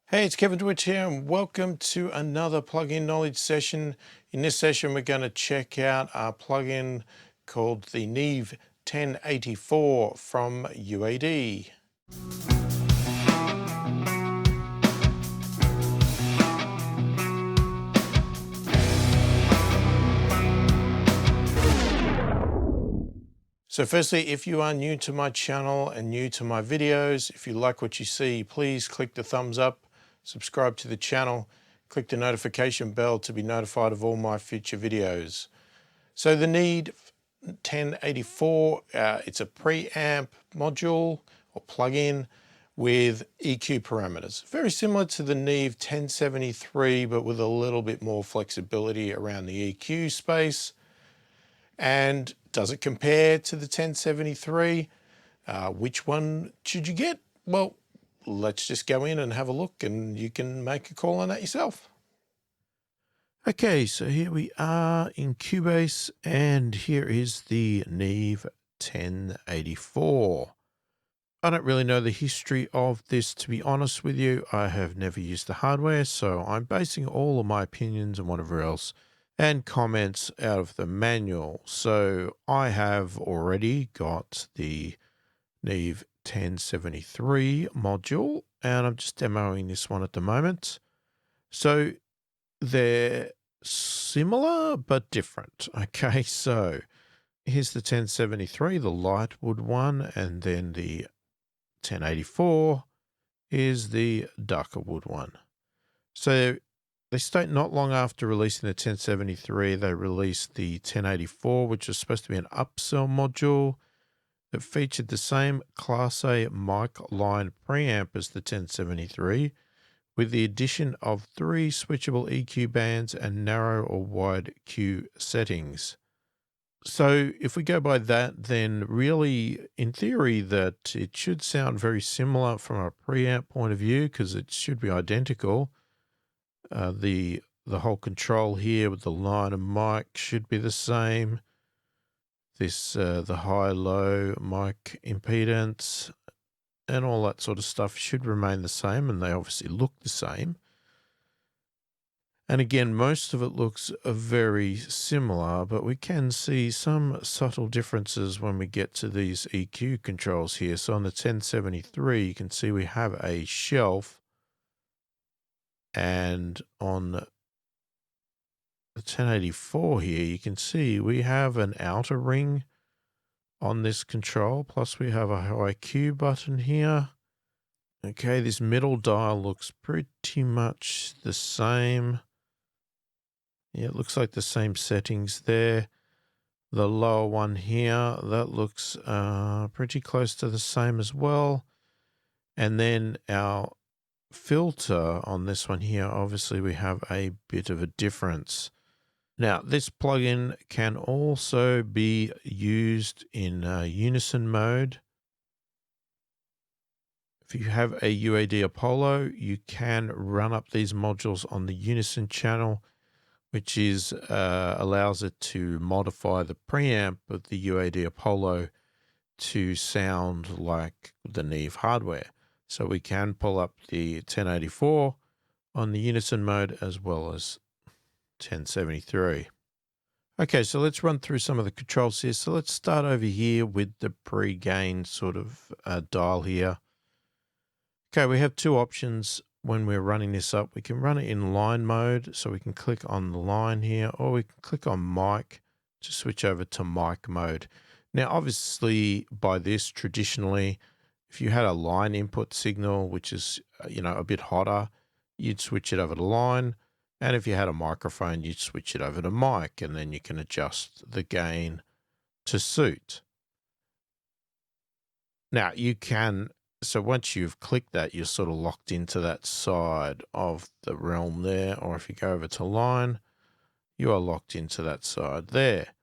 Hey, it's Kevin Twitch here, and welcome to another plugin knowledge session. In this session, we're going to check out our plugin called the Neve 1084 from UAD. So firstly, if you are new to my channel and new to my videos, if you like what you see, please click the thumbs up, subscribe to the channel, click the notification bell to be notified of all my future videos. So the Neve 1084, it's a preamp module or plugin with EQ parameters. Very similar to the Neve 1073, but with a little bit more flexibility around the EQ space. And does it compare to the 1073? Which one should you get? Well, let's just go in and have a look and you can make a call on that yourself. Okay, so here we are in Cubase and here is the Neve 1084. I don't really know the history of this, to be honest with you. I have never used the hardware, so I'm basing all of my opinions and whatever else and comments out of the manual. So I have already got the Neve 1073 module and I'm just demoing this one at the moment. So they're similar but different. Okay, so here's the 1073, the light wood one, and then the 1084 is the darker wood one. So they state not long after releasing the 1073, they released the 1084, which was supposed to be an upsell module that featured the same Class A mic line preamp as the 1073, with the addition of 3 switchable EQ bands and narrow or wide Q settings. So if we go by that, then really, in theory, that it should sound very similar from a preamp point of view, because it should be identical. The whole control here with the line and mic should be the same. This the high-low mic impedance and all that sort of stuff should remain the same, and they obviously look the same. And again, most of it looks very similar, but we can see some subtle differences when we get to these EQ controls here. So on the 1073, you can see we have a shelf, and on the 1084 here, you can see we have an outer ring on this control, plus we have a high Q button here. Okay, this middle dial looks pretty much the same. Yeah, it looks like the same settings there. The lower one here, that looks pretty close to the same as well. And then our filter on this one here, obviously we have a bit of a difference. Now, this plugin can also be used in Unison mode. If you have a UAD Apollo, you can run up these modules on the Unison channel, which is allows it to modify the preamp of the UAD Apollo to sound like the Neve hardware. So we can pull up the 1084 on the Unison mode as well as 1073. Okay, so let's run through some of the controls here. So let's start over here with the pre-gain sort of dial here. Okay, we have two options when we're running this up. We can run it in line mode, so we can click on the line here, or we can click on mic to switch over to mic mode. Now, obviously, by this, traditionally, if you had a line input signal, which is, a bit hotter, you'd switch it over to line. And if you had a microphone, you'd switch it over to mic, and then you can adjust the gain to suit. Now, you can, so once you've clicked that, you're sort of locked into that side of the realm there, or if you go over to line, you are locked into that side there.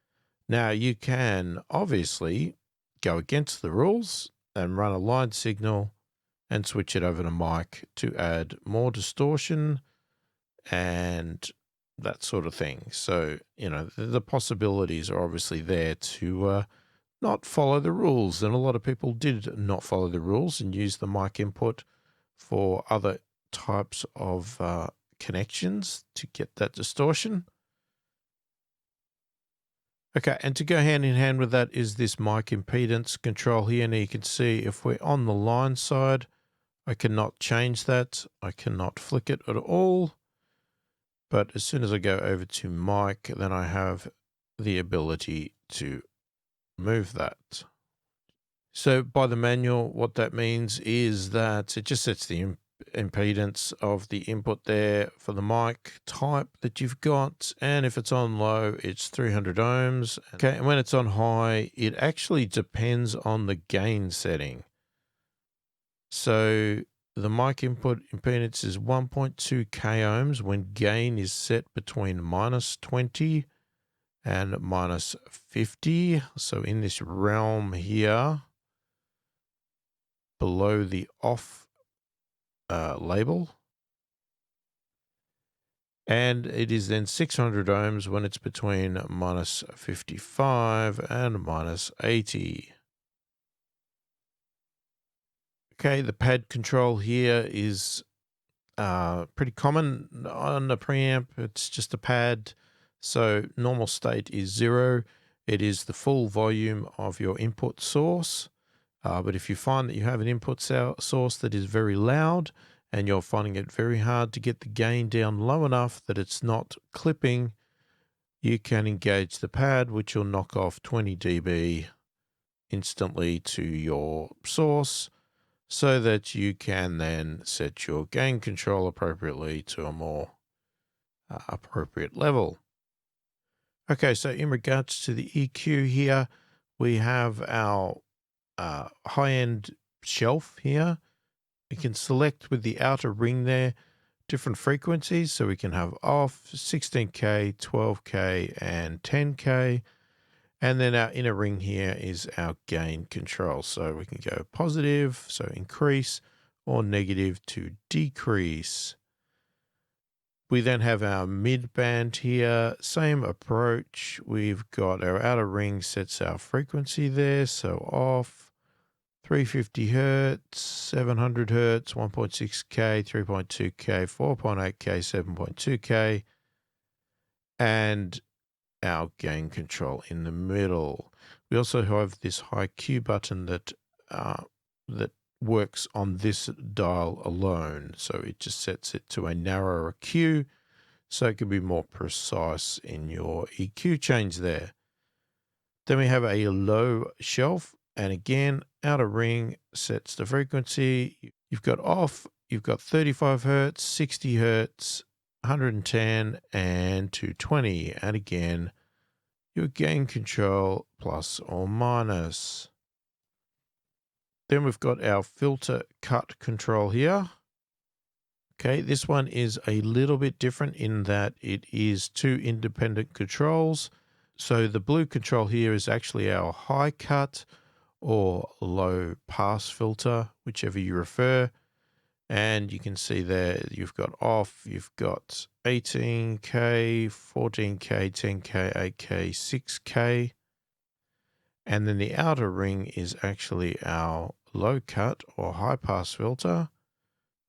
Now, you can obviously go against the rules and run a line signal and switch it over to mic to add more distortion and that sort of thing. So, the possibilities are obviously there to not follow the rules. And a lot of people did not follow the rules and use the mic input for other types of connections to get that distortion. Okay, and to go hand in hand with that is this mic impedance control here. Now you can see if we're on the line side, I cannot change that. I cannot flick it at all. But as soon as I go over to mic, then I have the ability to move that. So by the manual, what that means is that it just sets the impedance of the input there for the mic type that you've got, and if it's on low, it's 300 ohms. Okay, and when it's on high, it actually depends on the gain setting. So the mic input impedance is 1.2 k ohms when gain is set between -20 and -50. So in this realm here, below the off label. And it is then 600 ohms when it's between -55 and -80. Okay, the pad control here is pretty common on the preamp. It's just a pad. So normal state is 0. It is the full volume of your input source. But if you find that you have an input source that is very loud and you're finding it very hard to get the gain down low enough that it's not clipping, you can engage the pad, which will knock off 20 dB instantly to your source so that you can then set your gain control appropriately to a more appropriate level. Okay, so in regards to the EQ here, we have our high-end shelf here. We can select with the outer ring there different frequencies, so we can have off, 16K, 12K, and 10K. And then our inner ring here is our gain control. So we can go positive, so increase, or negative to decrease. We then have our mid band here, same approach. We've got our outer ring sets our frequency there, so off, 350 hertz, 700 hertz, 1.6K, 3.2K, 4.8K, 7.2K, and our gain control in the middle. We also have this high Q button that works on this dial alone. So it just sets it to a narrower Q, so it can be more precise in your EQ change there. Then we have a low shelf, and again, outer ring sets the frequency. You've got off, you've got 35 hertz, 60 hertz, 110, and 220. And again, your gain control plus or minus. Then we've got our filter cut control here. Okay, this one is a little bit different in that it is 2 independent controls. So the blue control here is actually our high cut or low pass filter, whichever you prefer. And you can see there you've got off, you've got 18K, 14K, 10K, 8K, 6K. And then the outer ring is actually our low cut or high pass filter.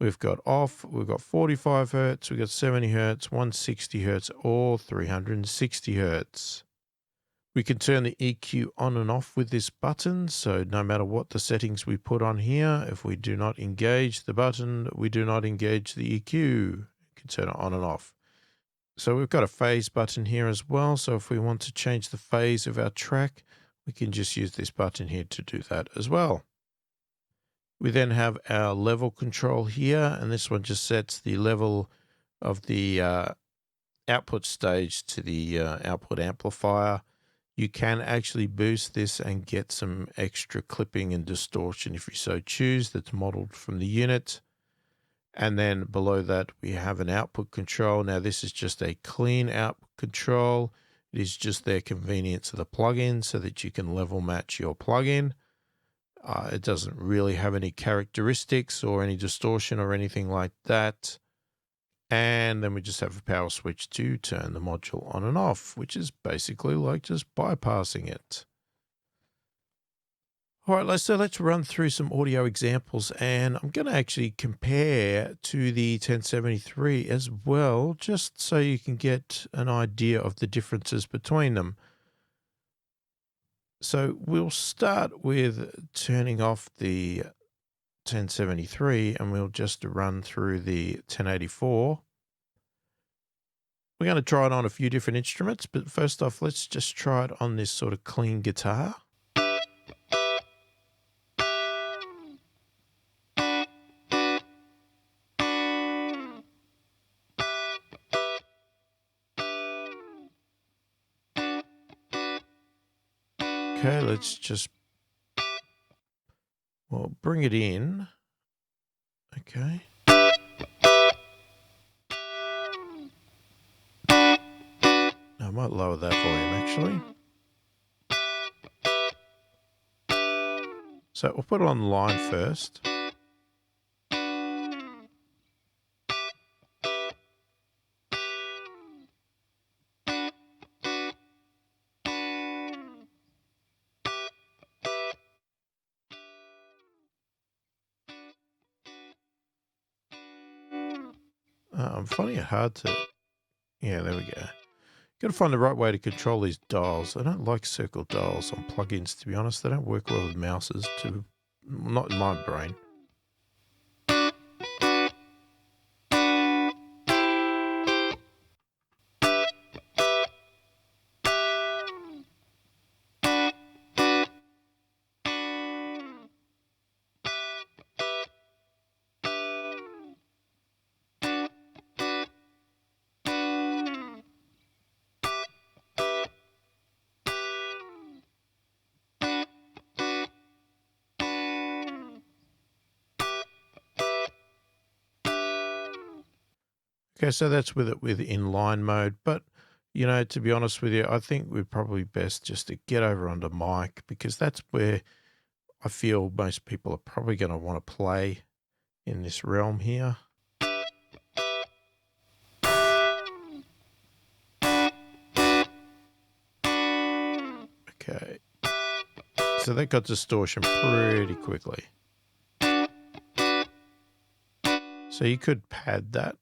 We've got off, we've got 45 hertz, we've got 70 hertz, 160 hertz, or 360 hertz. We can turn the EQ on and off with this button, so no matter what the settings we put on here, if we do not engage the button, we do not engage the EQ. You can turn it on and off. So we've got a phase button here as well, so if we want to change the phase of our track, we can just use this button here to do that as well. We then have our level control here, and this one just sets the level of the output stage to the output amplifier. You can actually boost this and get some extra clipping and distortion if you so choose. That's modeled from the unit. And then below that, we have an output control. Now, this is just a clean output control. It is just their convenience of the plugin so that you can level match your plugin. It doesn't really have any characteristics or any distortion or anything like that. And then we just have a power switch to turn the module on and off, which is basically like just bypassing it. All right, so let's run through some audio examples, and I'm going to actually compare to the 1073 as well, just so you can get an idea of the differences between them. So we'll start with turning off the 1073 and we'll just run through the 1084. We're going to try it on a few different instruments, but first off, let's just try it on this sort of clean guitar. Okay, let's just, well, bring it in. Okay. I might lower that volume actually. So we'll put it on line first. I'm finding it hard to, yeah, there we go. Got to find the right way to control these dials. I don't like circle dials on plugins, to be honest. They don't work well with mouses, not in my brain. Okay, so that's with it with inline mode, but you know, to be honest with you, I think we're probably best just to get over onto mic, because that's where I feel most people are probably going to want to play in this realm here. Okay, so that got distortion pretty quickly. So you could pad that.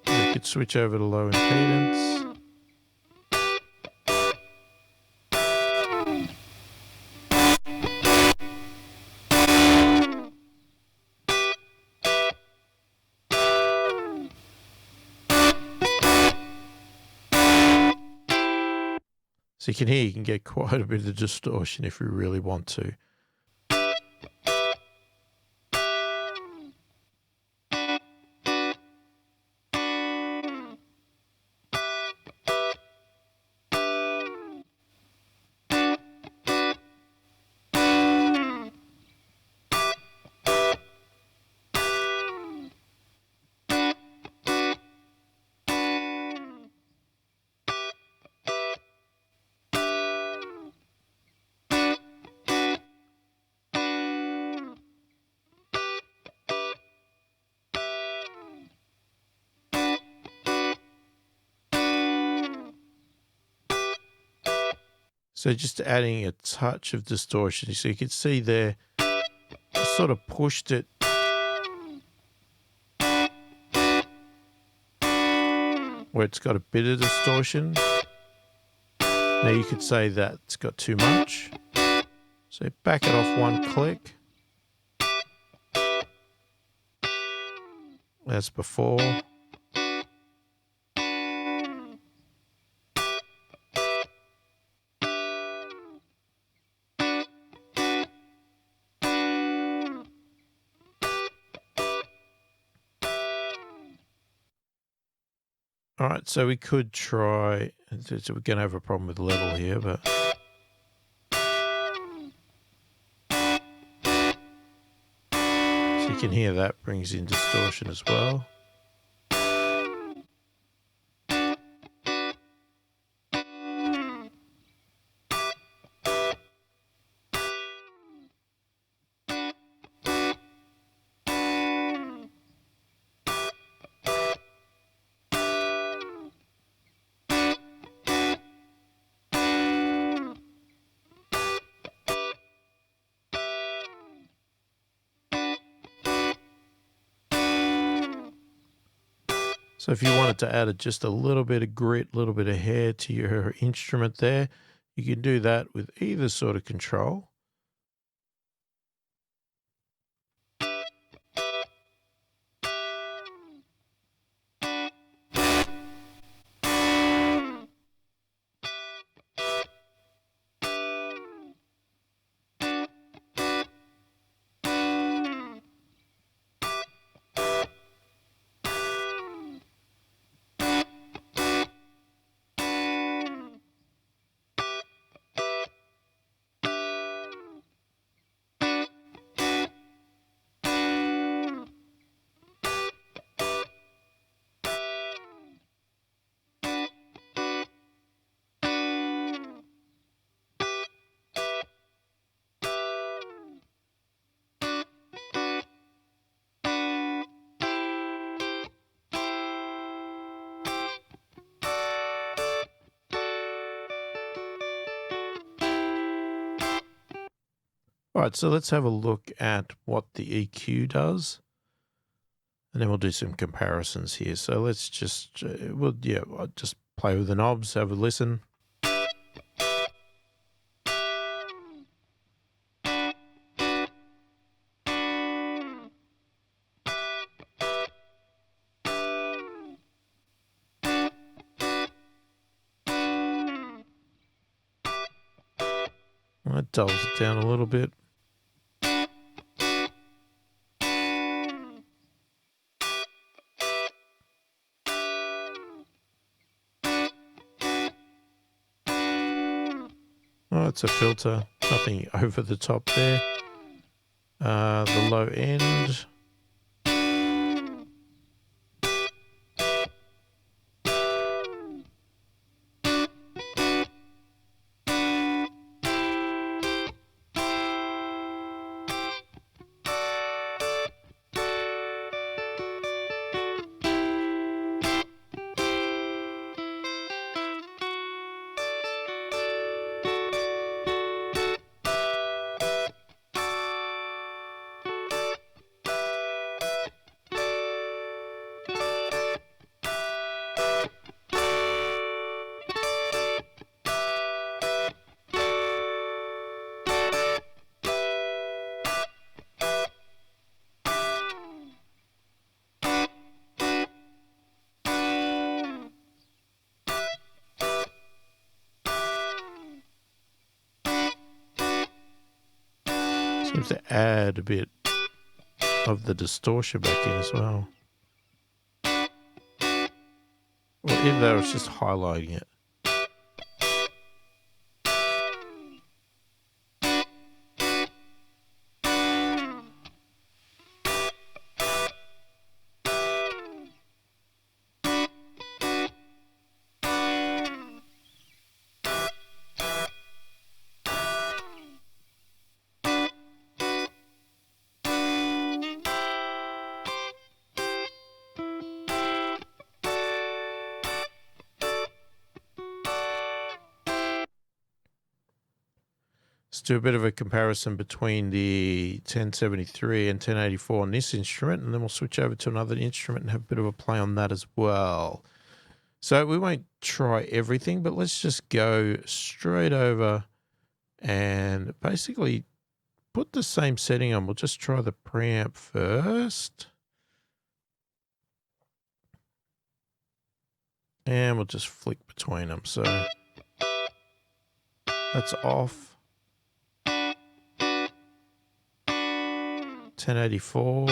You could switch over to low impedance. So you can hear you can get quite a bit of distortion if you really want to. So just adding a touch of distortion. So you can see there, I sort of pushed it where it's got a bit of distortion. Now you could say that it's got too much. So back it off one click. That's before. All right, so we could try, so we're going to have a problem with level here, but. So you can hear that brings in distortion as well. So if you wanted to add just a little bit of grit, a little bit of hair to your instrument there, you can do that with either sort of control. All right, so let's have a look at what the EQ does, and then we'll do some comparisons here. So let's just, I'll just play with the knobs, have a listen. That dulls it down a little bit. Oh, it's a filter, nothing over the top there. The low end. Seems to add a bit of the distortion back in as well. Or even though it's just highlighting it. Let's do a bit of a comparison between the 1073 and 1084 on this instrument, and then we'll switch over to another instrument and have a bit of a play on that as well. So we won't try everything, but let's just go straight over and basically put the same setting on. We'll just try the preamp first. And we'll just flick between them. So that's off. 1084.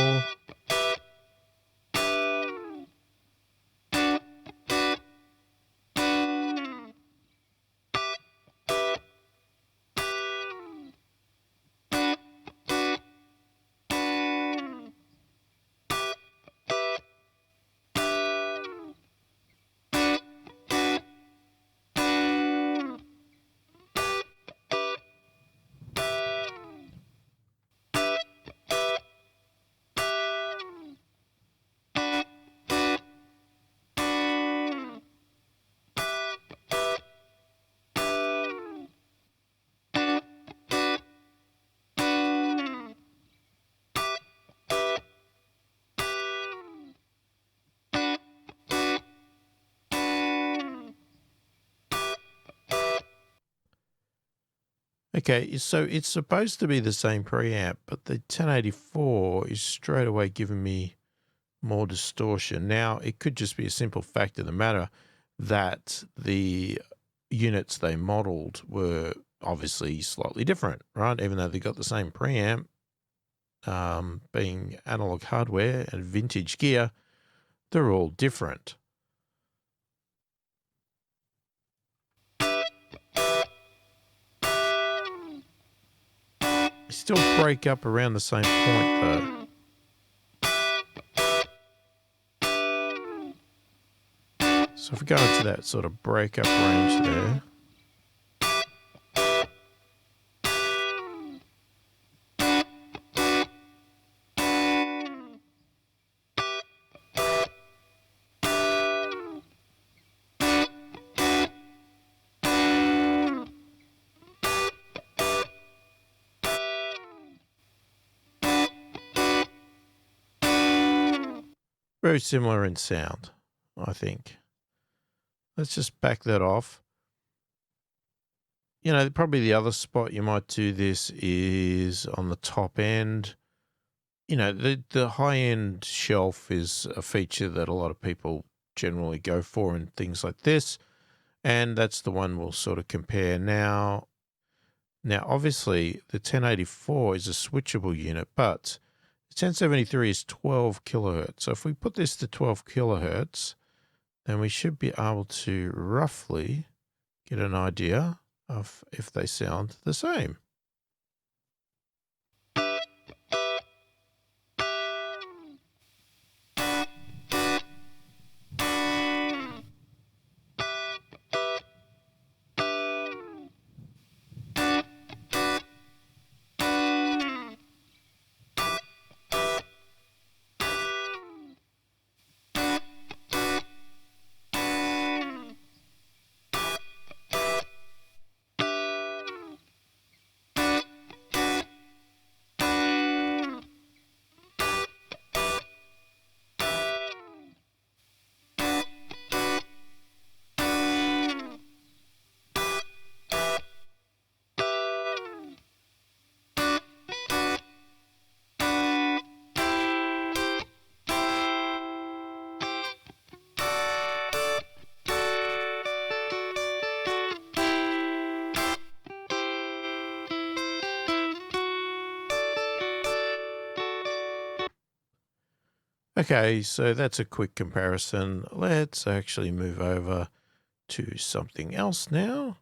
Okay, so it's supposed to be the same preamp, but the 1084 is straight away giving me more distortion. Now, it could just be a simple fact of the matter that the units they modeled were obviously slightly different, right? Even though they got the same preamp, being analog hardware and vintage gear, they're all different. They still break up around the same point though. So if we go into that sort of breakup range there, very similar in sound, I think. Let's just back that off. You know, probably the other spot you might do this is on the top end. You know, the high-end shelf is a feature that a lot of people generally go for in things like this, and that's the one we'll sort of compare now. Now, obviously, the 1084 is a switchable unit, but the 1073 is 12 kilohertz. So if we put this to 12 kilohertz, then we should be able to roughly get an idea of if they sound the same. Okay, so that's a quick comparison. Let's actually move over to something else now,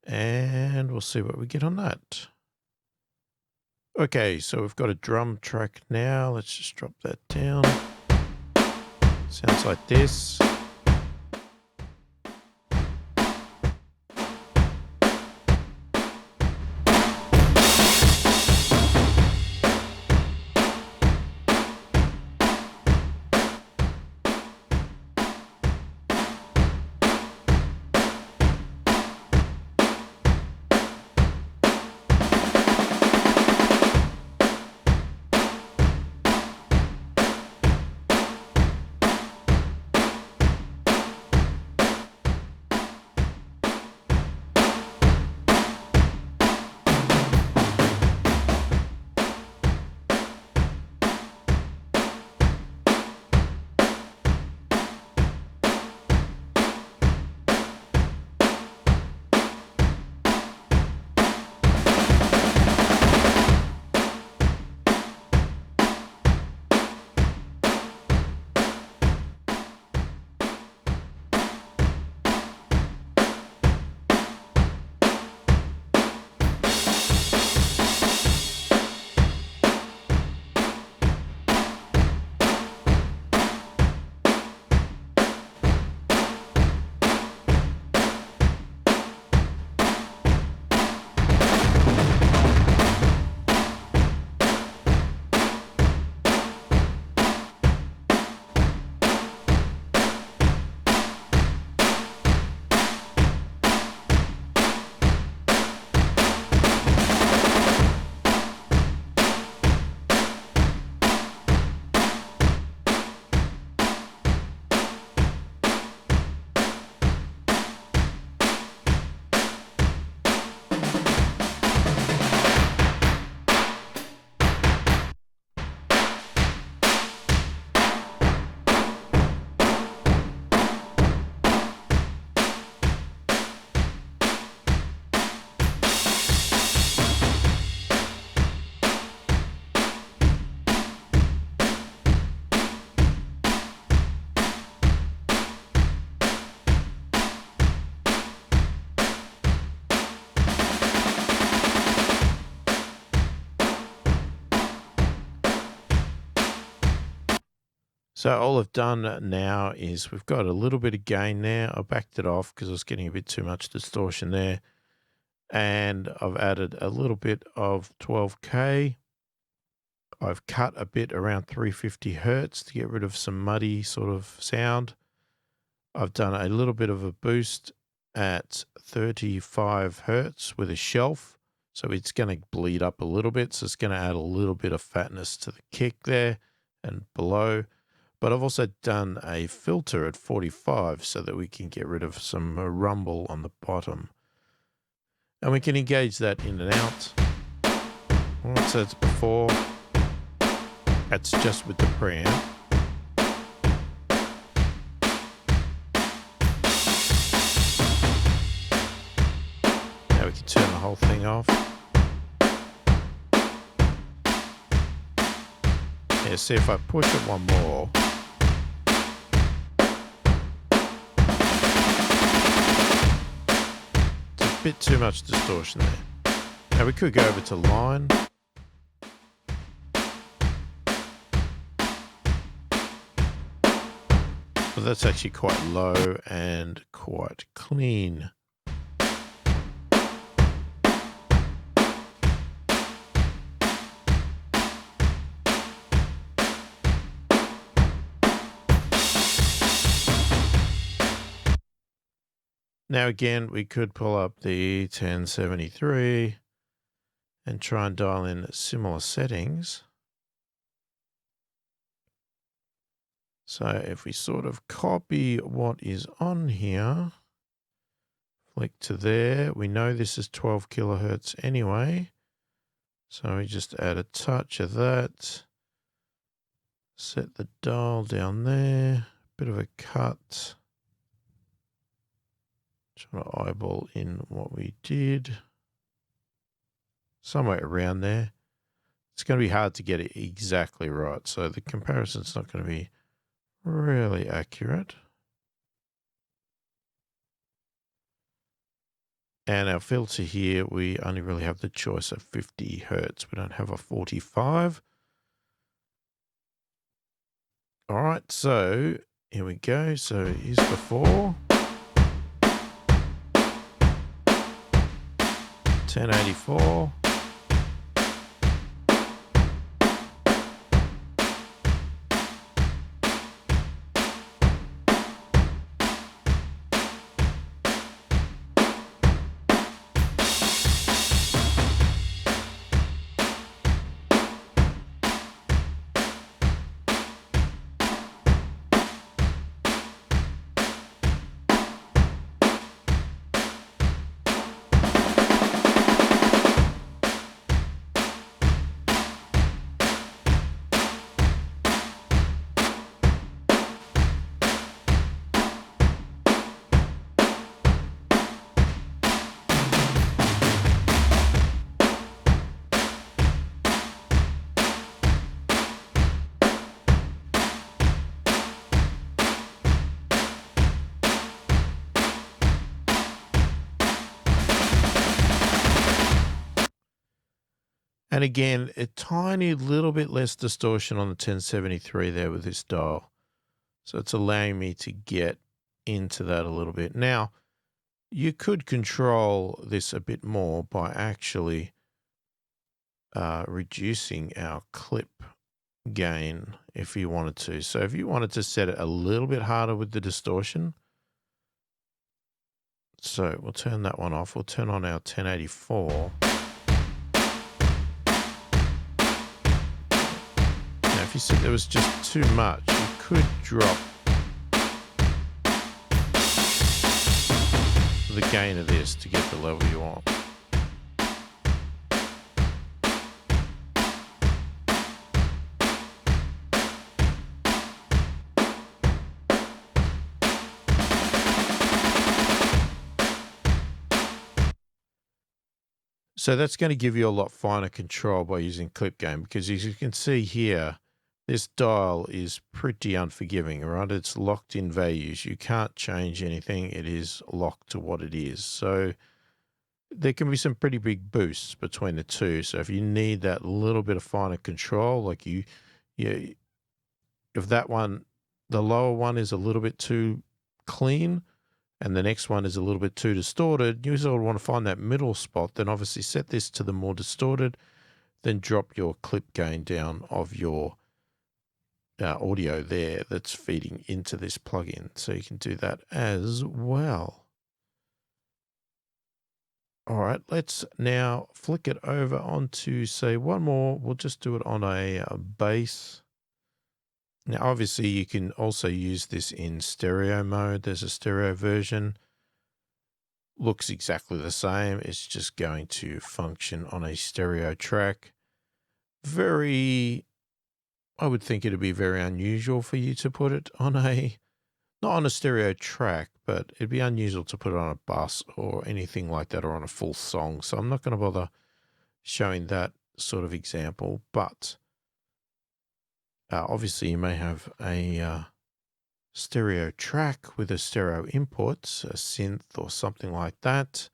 and we'll see what we get on that. Okay, so we've got a drum track now. Let's just drop that down. Sounds like this. So all I've done now is we've got a little bit of gain there. I backed it off because I was getting a bit too much distortion there. And I've added a little bit of 12K. I've cut a bit around 350 Hertz to get rid of some muddy sort of sound. I've done a little bit of a boost at 35 Hertz with a shelf. So it's going to bleed up a little bit. So it's going to add a little bit of fatness to the kick there and below. But I've also done a filter at 45 so that we can get rid of some rumble on the bottom. And we can engage that in and out. So it's before. That's just with the preamp. Now we can turn the whole thing off. Yeah, see if I push it one more. It's a bit too much distortion there. Now we could go over to line. But that's actually quite low and quite clean. Now again, we could pull up the 1073 and try and dial in similar settings. So if we sort of copy what is on here, flick to there, we know this is 12 kilohertz anyway. So we just add a touch of that, set the dial down there, bit of a cut. Trying to eyeball in what we did. Somewhere around there. It's going to be hard to get it exactly right. So the comparison's not going to be really accurate. And our filter here, we only really have the choice of 50 Hertz. We don't have a 45. All right, so here we go. So here's before. 1084. And again, a tiny little bit less distortion on the 1073 there with this dial. So it's allowing me to get into that a little bit. Now, you could control this a bit more by actually reducing our clip gain if you wanted to. So if you wanted to set it a little bit harder with the distortion, so we'll turn that one off. We'll turn on our 1084. If you said there was just too much, you could drop the gain of this to get the level you want. So that's going to give you a lot finer control by using clip gain, because as you can see here, this dial is pretty unforgiving, right? It's locked in values. You can't change anything. It is locked to what it is. So there can be some pretty big boosts between the two. So if you need that little bit of finer control, like if that one the lower one is a little bit too clean and the next one is a little bit too distorted, you sort of want to find that middle spot. Then obviously set this to the more distorted, then drop your clip gain down of your audio there that's feeding into this plugin. So you can do that as well. All right, let's now flick it over onto, say, one more. We'll just do it on a bass. Now, obviously, you can also use this in stereo mode. There's a stereo version. Looks exactly the same. It's just going to function on a stereo track. I would think it'd be very unusual for you to put it on not on a stereo track, but it'd be unusual to put it on a bus or anything like that, or on a full song. So I'm not going to bother showing that sort of example, but obviously you may have a stereo track with a stereo input, a synth or something like that.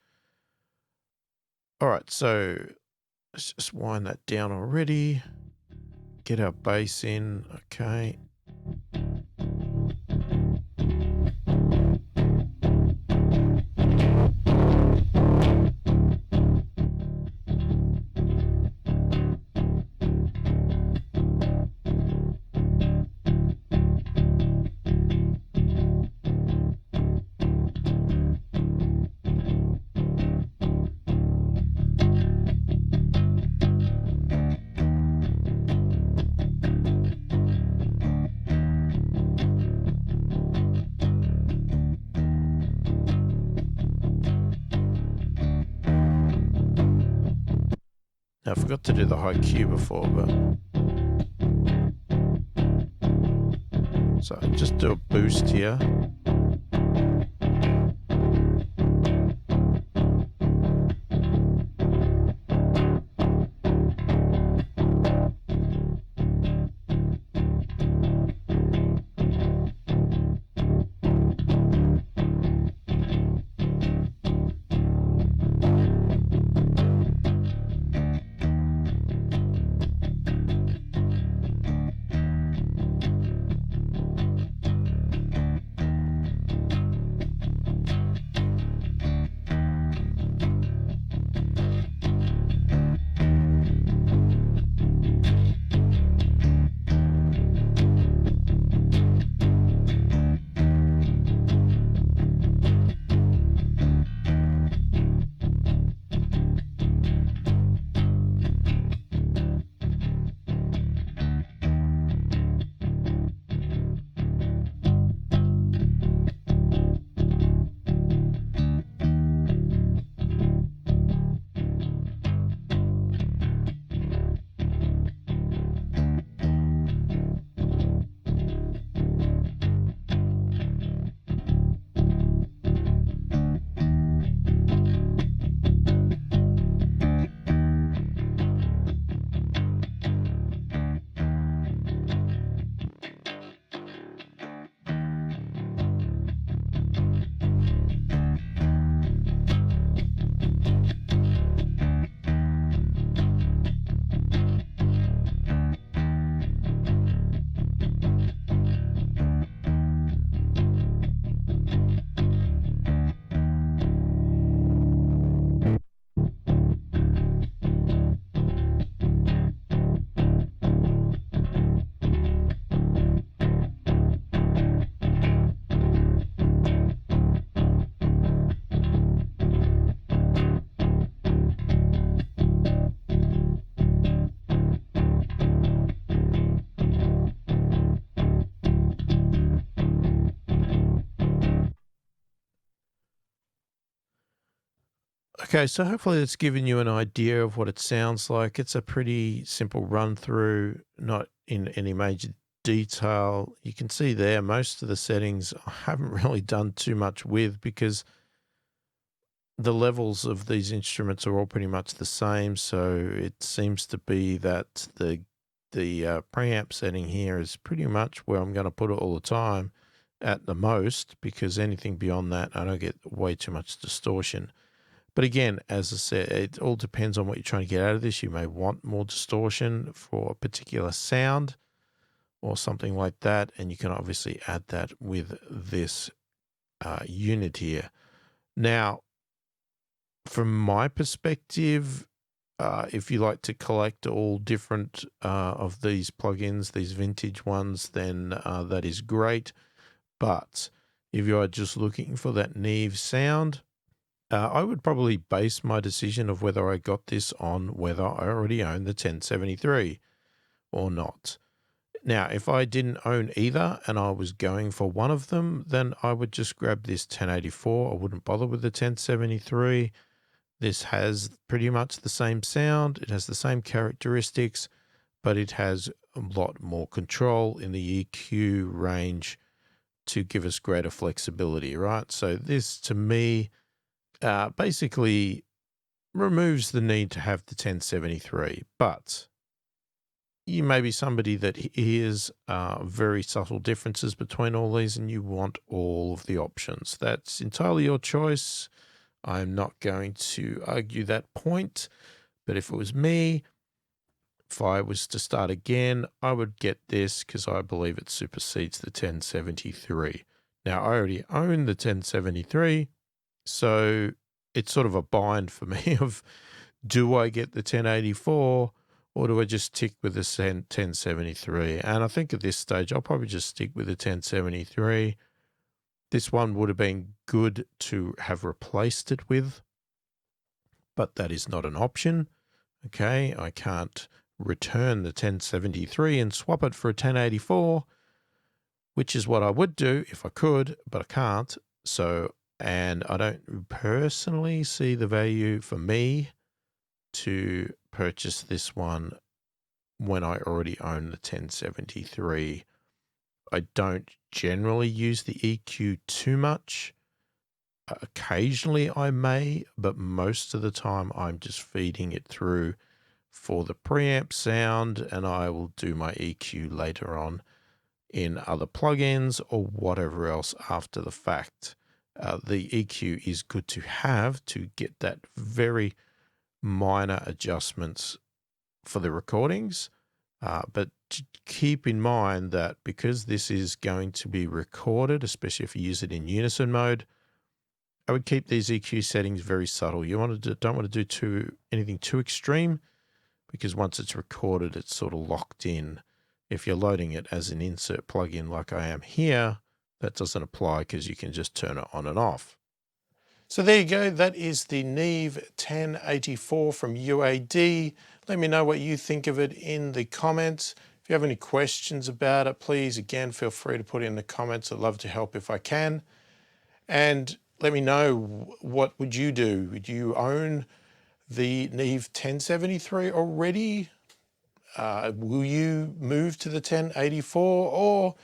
All right, so let's just wind that down already. Get our bass in, okay. Now, I forgot to do the high Q before, but so just do a boost here. Okay, so hopefully it's given you an idea of what it sounds like. It's a pretty simple run through, not in any major detail. You can see there most of the settings I haven't really done too much with, because the levels of these instruments are all pretty much the same. So it seems to be that the preamp setting here is pretty much where I'm going to put it all the time at the most, because anything beyond that, I don't get way too much distortion. But again, as I said, it all depends on what you're trying to get out of this. You may want more distortion for a particular sound, or something like that. And you can obviously add that with this unit here. Now, from my perspective, if you like to collect all different of these plugins, these vintage ones, then that is great. But if you are just looking for that Neve sound, I would probably base my decision of whether I got this on whether I already own the 1073 or not. Now, if I didn't own either and I was going for one of them, then I would just grab this 1084. I wouldn't bother with the 1073. This has pretty much the same sound. It has the same characteristics, but it has a lot more control in the EQ range to give us greater flexibility, right? So this, to me, basically removes the need to have the 1073, but you may be somebody that hears very subtle differences between all these and you want all of the options. That's entirely your choice. I'm not going to argue that point, but if it was me, if I was to start again, I would get this because I believe it supersedes the 1073. Now, I already own the 1073, so it's sort of a bind for me of, do I get the 1084 or do I just stick with the 1073? And I think at this stage, I'll probably just stick with the 1073. This one would have been good to have replaced it with, but that is not an option. Okay, I can't return the 1073 and swap it for a 1084, which is what I would do if I could, but I can't. So, and I don't personally see the value for me to purchase this one when I already own the 1073. I don't generally use the EQ too much. Occasionally I may, but most of the time I'm just feeding it through for the preamp sound, and I will do my EQ later on in other plugins or whatever else after the fact. The EQ is good to have to get that very minor adjustments for the recordings, but keep in mind that because this is going to be recorded, especially if you use it in Unison mode, I would keep these EQ settings very subtle. You don't want to do anything too extreme, because once it's recorded, it's sort of locked in. If you're loading it as an insert plugin like I am here, that doesn't apply because you can just turn it on and off. So there you go. That is the Neve 1084 from UAD. Let me know what you think of it in the comments. If you have any questions about it, please, again, feel free to put it in the comments. I'd love to help if I can. And let me know, what would you do? Would you own the Neve 1073 already? Will you move to the 1084, or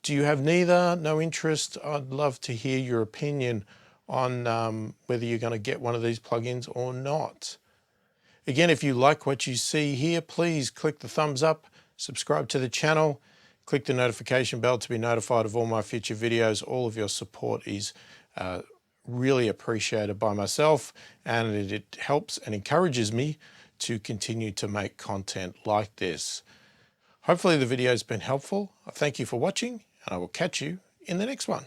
do you have neither? No interest? I'd love to hear your opinion on whether you're going to get one of these plugins or not. Again, if you like what you see here, please click the thumbs up, subscribe to the channel, click the notification bell to be notified of all my future videos. All of your support is really appreciated by myself, and it helps and encourages me to continue to make content like this. Hopefully the video has been helpful. Thank you for watching, and I will catch you in the next one.